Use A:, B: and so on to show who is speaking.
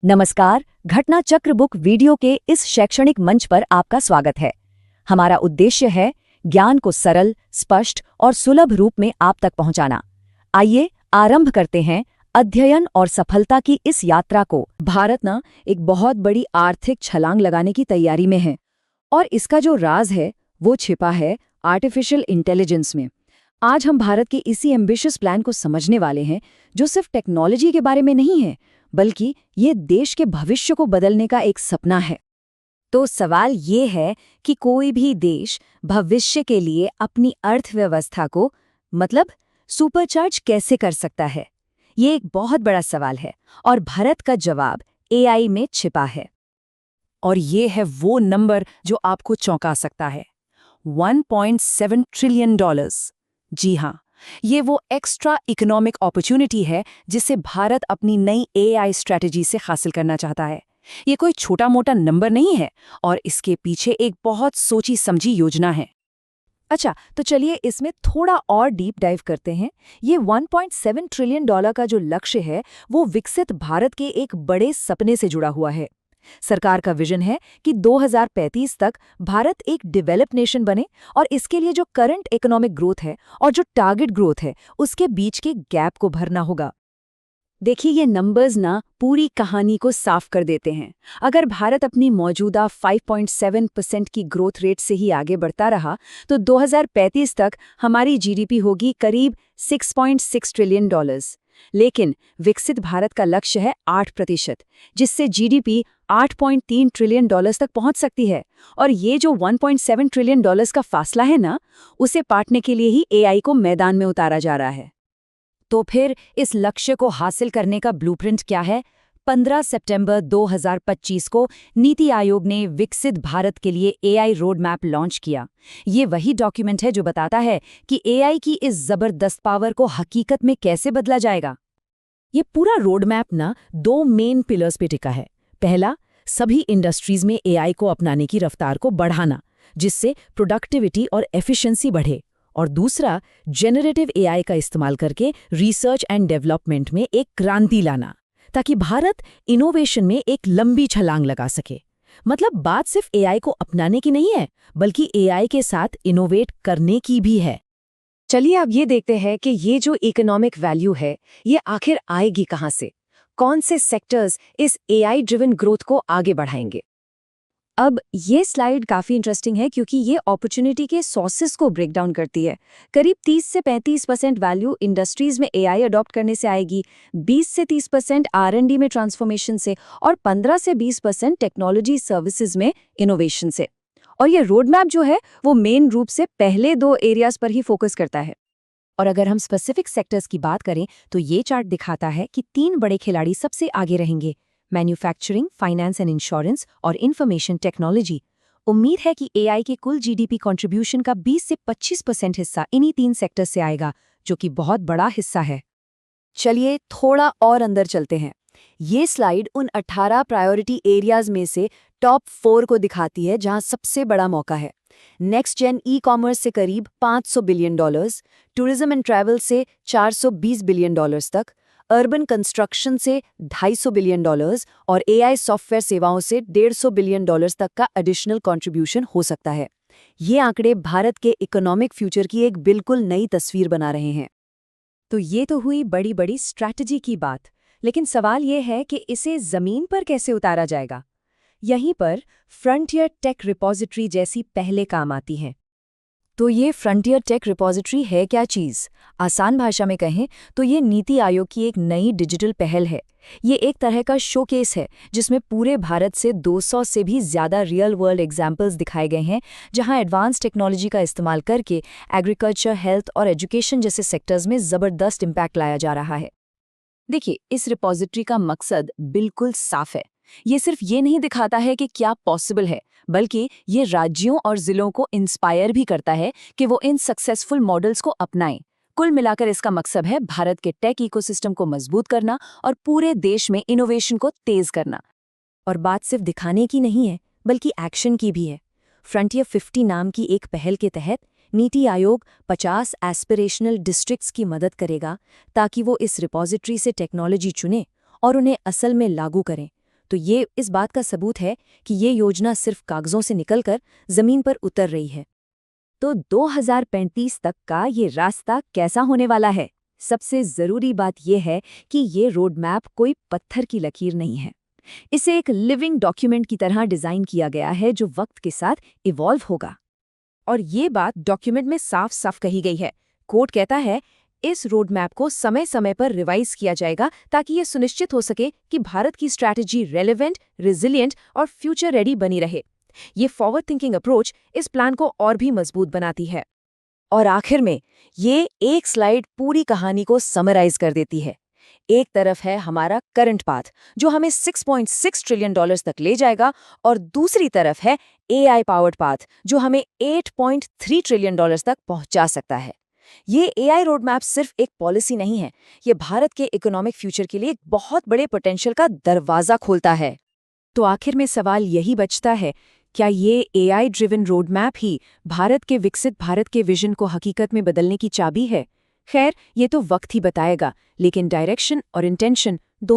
A: नमस्कार, घटना चक्र बुक वीडियो के इस शैक्षणिक मंच पर आपका स्वागत है। हमारा उद्देश्य है ज्ञान को सरल, स्पष्ट और सुलभ रूप में आप तक पहुंचाना। आइए आरंभ करते हैं अध्ययन और सफलता की इस यात्रा को। भारत ना एक बहुत बड़ी आर्थिक छलांग लगाने की तैयारी में है और इसका जो राज है वो छिपा है आर्टिफिशियल इंटेलिजेंस में। आज हम भारत के इसी एम्बिशियस प्लान को समझने वाले हैं जो सिर्फ टेक्नोलॉजी के बारे में नहीं है बल्कि ये देश के भविष्य को बदलने का एक सपना है। तो सवाल ये है कि कोई भी देश भविष्य के लिए अपनी अर्थव्यवस्था को सुपरचार्ज कैसे कर सकता है? ये एक बहुत बड़ा सवाल है और भारत का जवाब एआई में छिपा है।
B: और ये है वो नंबर जो आपको चौंका सकता है, $1.7 ट्रिलियन। जी हाँ, ये वो एक्स्ट्रा इकोनॉमिक अपॉर्चुनिटी है जिसे भारत अपनी नई एआई स्ट्रैटेजी से हासिल करना चाहता है। ये कोई छोटा-मोटा नंबर नहीं है और इसके पीछे एक बहुत सोची समझी योजना है।
A: अच्छा, तो चलिए इसमें थोड़ा और डीप डाइव करते हैं। ये $1.7 ट्रिलियन का जो लक्ष्य है वो विकसित भारत के एक बड़े सपने से जुड़ा हुआ है। सरकार का विजन है कि 2035 तक भारत एक डेवलप्ड नेशन बने और इसके लिए जो करंट इकोनॉमिक ग्रोथ है और जो टारगेट ग्रोथ है उसके बीच के गैप को भरना होगा। देखिए, ये नंबर्स ना पूरी कहानी को साफ कर देते हैं। अगर भारत अपनी मौजूदा 5.7% की ग्रोथ रेट से ही आगे बढ़ता रहा तो 2035 तक हमारी जीडीपी होगी करीब $6.6 ट्रिलियन। लेकिन विकसित भारत का लक्ष्य है 8%, जिससे जीडीपी $8.3 ट्रिलियन तक पहुंच सकती है। और ये जो $1.7 ट्रिलियन का फासला है ना, उसे पाटने के लिए ही एआई को मैदान में उतारा जा रहा है। तो फिर इस लक्ष्य को हासिल करने का ब्लूप्रिंट क्या है? 15 सितंबर 2025 को नीति आयोग ने विकसित भारत के लिए एआई रोड मैप लॉन्च किया। ये वही डॉक्यूमेंट है जो बताता है कि एआई की इस जबरदस्त पावर को हकीकत में कैसे बदला जाएगा।
B: ये पूरा रोड मैप ना 2 मेन पिलर्स पे टिका है। पहला, सभी इंडस्ट्रीज में एआई को अपनाने की रफ्तार को बढ़ाना, जिससे प्रोडक्टिविटी और एफिशिएंसी बढ़े। और दूसरा, जेनरेटिव एआई का इस्तेमाल करके रिसर्च एंड डेवलपमेंट में एक क्रांति लाना, ताकि भारत इनोवेशन में एक लंबी छलांग लगा सके। मतलब बात सिर्फ एआई को अपनाने की नहीं है, बल्कि एआई के साथ इनोवेट करने की भी है।
A: चलिए अब ये देखते हैं कि ये जो इकोनॉमिक वैल्यू है ये आखिर आएगी कहाँ से? कौन से सेक्टर्स इस एआई ड्रिवन ग्रोथ को आगे बढ़ाएंगे? अब ये स्लाइड काफ़ी इंटरेस्टिंग है क्योंकि ये अपॉर्चुनिटी के सोर्सेस को ब्रेक डाउन करती है। करीब 30 से 35% वैल्यू इंडस्ट्रीज में एआई अडॉप्ट करने से आएगी, 20 से 30% आर&डी में ट्रांसफॉर्मेशन से और 15 से 20% टेक्नोलॉजी सर्विसेज में इनोवेशन से। और ये रोड मैप जो है वो मेन रूप से पहले 2 एरियाज पर ही फोकस करता है। और अगर हम स्पेसिफिक सेक्टर्स की बात करें तो ये चार्ट दिखाता है कि 3 बड़े खिलाड़ी सबसे आगे रहेंगे: मैन्युफैक्चरिंग, फाइनेंस एंड इंश्योरेंस और इंफॉर्मेशन टेक्नोलॉजी। उम्मीद है कि एआई के कुल जीडीपी कंट्रीब्यूशन का 20 से 25% हिस्सा इन्हीं 3 सेक्टर से आएगा, जो कि बहुत बड़ा हिस्सा है। चलिए थोड़ा और अंदर चलते हैं। ये स्लाइड उन 18 प्रायोरिटी एरियाज में से टॉप 4 को दिखाती है जहां सबसे बड़ा मौका है। नेक्स्ट जेन ई कॉमर्स से करीब $500 बिलियन, टूरिज्म एंड ट्रैवल से $420 बिलियन तक, अर्बन कंस्ट्रक्शन से $250 बिलियन और एआई सॉफ्टवेयर सेवाओं से $150 बिलियन तक का एडिशनल कंट्रीब्यूशन हो सकता है। ये आंकड़े भारत के इकोनॉमिक फ्यूचर की एक बिल्कुल नई तस्वीर बना रहे हैं। तो ये तो हुई बड़ी बड़ी स्ट्रैटेजी की बात, लेकिन सवाल ये है कि इसे जमीन पर कैसे उतारा जाएगा? यहीं पर फ्रंटियर टेक रिपोजिटरी जैसी पहले काम आती हैं। तो ये फ्रंटियर टेक रिपोजिटरी है क्या चीज़? आसान भाषा में कहें तो ये नीति आयोग की एक नई डिजिटल पहल है। ये एक तरह का शोकेस है जिसमें पूरे भारत से 200 से भी ज़्यादा रियल वर्ल्ड एग्जाम्पल्स दिखाए गए हैं, जहां एडवांस टेक्नोलॉजी का इस्तेमाल करके एग्रीकल्चर, हेल्थ और एजुकेशन जैसे सेक्टर्स में ज़बरदस्त इम्पैक्ट लाया जा रहा है। देखिए, इस रिपोजिटरी का मकसद बिल्कुल साफ है। ये सिर्फ ये नहीं दिखाता है कि क्या पॉसिबल है, बल्कि ये राज्यों और जिलों को इंस्पायर भी करता है कि वो इन सक्सेसफुल मॉडल्स को अपनाएं। कुल मिलाकर इसका मकसद है भारत के टेक इकोसिस्टम को मजबूत करना और पूरे देश में इनोवेशन को तेज करना। और बात सिर्फ दिखाने की नहीं है, बल्कि एक्शन की भी है। फ्रंटियर 50 नाम की एक पहल के तहत नीति आयोग 50 एस्पिरेशनल डिस्ट्रिक्ट्स की मदद करेगा ताकि वो इस रिपोजिटरी से टेक्नोलॉजी चुनें और उन्हें असल में लागू करें। तो ये इस बात का सबूत है कि ये योजना सिर्फ कागजों से निकलकर जमीन पर उतर रही है। तो 2035 तक का ये रास्ता कैसा होने वाला है? सबसे जरूरी बात यह है कि ये रोड मैप कोई पत्थर की लकीर नहीं है। इसे एक लिविंग डॉक्यूमेंट की तरह डिजाइन किया गया है जो वक्त के साथ इवॉल्व होगा। और ये बात डॉक्यूमेंट में साफ साफ कही गई है। कोर्ट कहता है इस रोड मैप को समय समय पर रिवाइज किया जाएगा ताकि ये सुनिश्चित हो सके कि भारत की स्ट्रैटेजी रेलेवेंट, रिजिलियंट और फ्यूचर रेडी बनी रहे। ये फॉरवर्ड थिंकिंग अप्रोच इस प्लान को और भी मजबूत बनाती है। और आखिर में ये एक स्लाइड पूरी कहानी को समराइज कर देती है। एक तरफ है हमारा करंट पाथ जो हमें 6.6 ट्रिलियन डॉलर्स तक ले जाएगा, और दूसरी तरफ है एआई पावर्ड पाथ जो हमें 8.3 ट्रिलियन डॉलर्स तक पहुंचा सकता है। ये एआई रोड मैप सिर्फ एक पॉलिसी नहीं है, ये भारत के इकोनॉमिक फ्यूचर के लिए एक बहुत बड़े पोटेंशियल का दरवाजा खोलता है। तो आखिर में सवाल यही बचता है, क्या ये एआई ड्रिवन रोड मैप ही भारत के विकसित भारत के विजन को हकीकत में बदलने की चाबी है? खैर, ये तो वक्त ही बताएगा, लेकिन डायरेक्शन और इंटेंशन